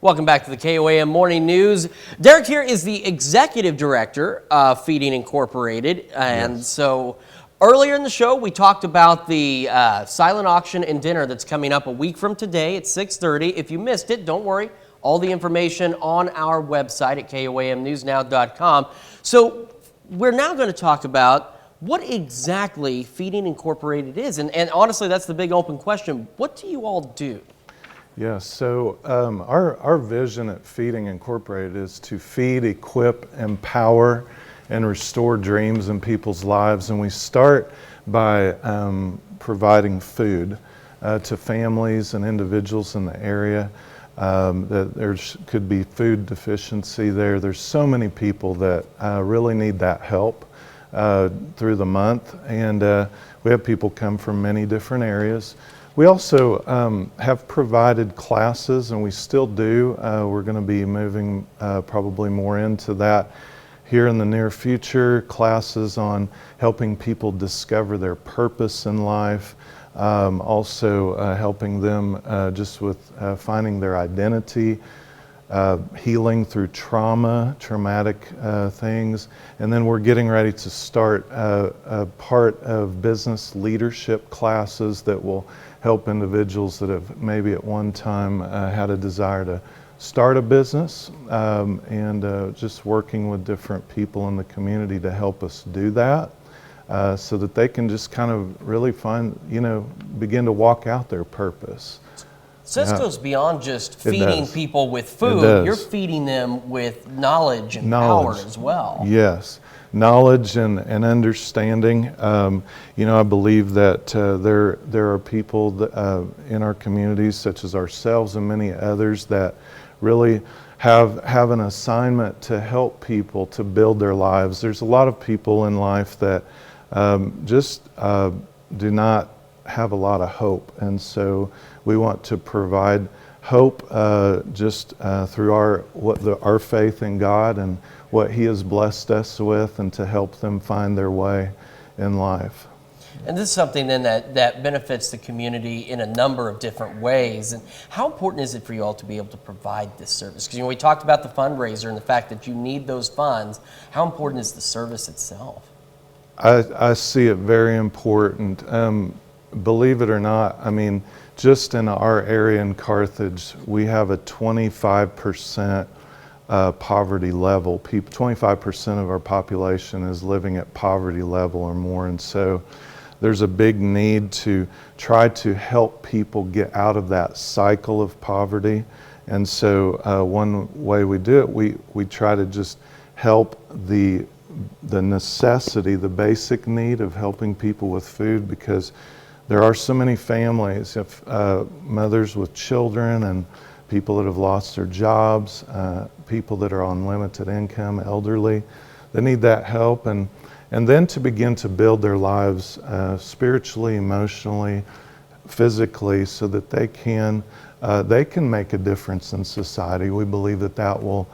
Welcome back to the KOAM Morning News. Derek here is the Executive Director of Feeding Incorporated. And so earlier in the show, we talked about the silent auction and dinner that's coming up a week from today at 6:30. If you missed it, don't worry. All the information on our website at KOAMNewsNow.com. So we're now going to talk about what exactly Feeding Incorporated is. And honestly, that's the big open question. What do you all do? Yes, so our vision at Feeding Incorporated is to feed, equip, empower, and restore dreams in people's lives. And we start by providing food to families and individuals in the area. That there could be food deficiency there. There's so many people that really need that help through the month. And we have people come from many different areas. We also have provided classes, and we still do. We're going to be moving probably more into that here in the near future, classes on helping people discover their purpose in life, also helping them just with finding their identity, healing through traumatic things. And then we're getting ready to start a part of business leadership classes that will help individuals that have maybe at one time had a desire to start a business, and just working with different people in the community to help us do that, so that they can just kind of really find, begin to walk out their purpose. So this goes beyond just feeding people with food. You're feeding them with knowledge and power as well. Yes. Knowledge and understanding. I believe that there are people that, in our communities, such as ourselves and many others, that really have an assignment to help people to build their lives. There's a lot of people in life that just do not have a lot of hope, and so we want to provide hope just through our faith in God and what He has blessed us with, and to help them find their way in life. And this is something then that benefits the community in a number of different ways. And how important is it for you all to be able to provide this service? Because we talked about the fundraiser and the fact that you need those funds. How important is the service itself? I see it very important. Believe it or not, just in our area in Carthage, we have a 25% poverty level. 25% of our population is living at poverty level or more, and so there's a big need to try to help people get out of that cycle of poverty. And so one way we do it, we try to just help the necessity, the basic need of helping people with food, because there are so many families, mothers with children and people that have lost their jobs, people that are on limited income, elderly, they need that help. And then to begin to build their lives spiritually, emotionally, physically, so that they can make a difference in society. We believe that will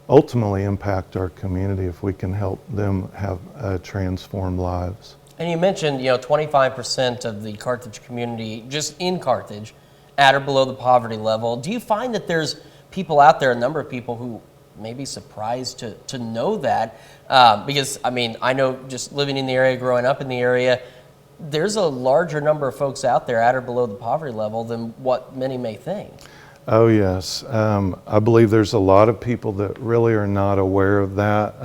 ultimately impact our community if we can help them have transformed lives. And you mentioned, 25% of the Carthage community, just in Carthage, at or below the poverty level. Do you find that there's people out there, a number of people who may be surprised to know that? Because, I know just living in the area, growing up in the area, there's a larger number of folks out there at or below the poverty level than what many may think. Oh, yes. I believe there's a lot of people that really are not aware of that.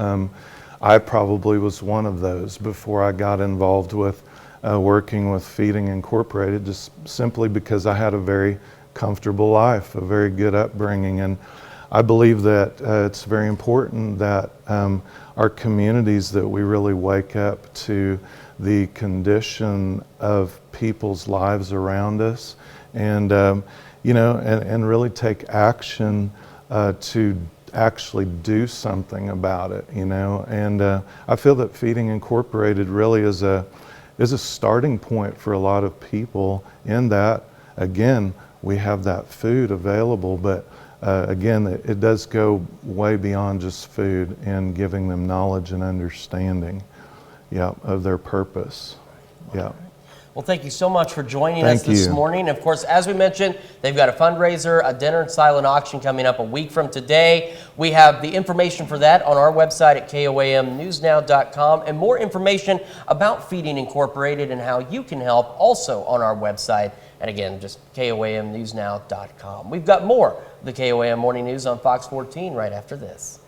I probably was one of those before I got involved with working with Feeding Incorporated, just simply because I had a very comfortable life, a very good upbringing. And I believe that it's very important that our communities, that we really wake up to the condition of people's lives around us, and and really take action to actually do something about it, And I feel that Feeding Incorporated really is a starting point for a lot of people, in that, again, we have that food available, but again, it does go way beyond just food, and giving them knowledge and understanding, of their purpose. Well, thank you so much for joining us Thank this you. morning. Of course, as we mentioned, they've got a fundraiser, a dinner and silent auction coming up a week from today. We have the information for that on our website at KOAMnewsnow.com, and more information about Feeding Incorporated and how you can help also on our website. And again, just KOAMnewsnow.com. We've got more of the KOAM Morning News on Fox 14 right after this.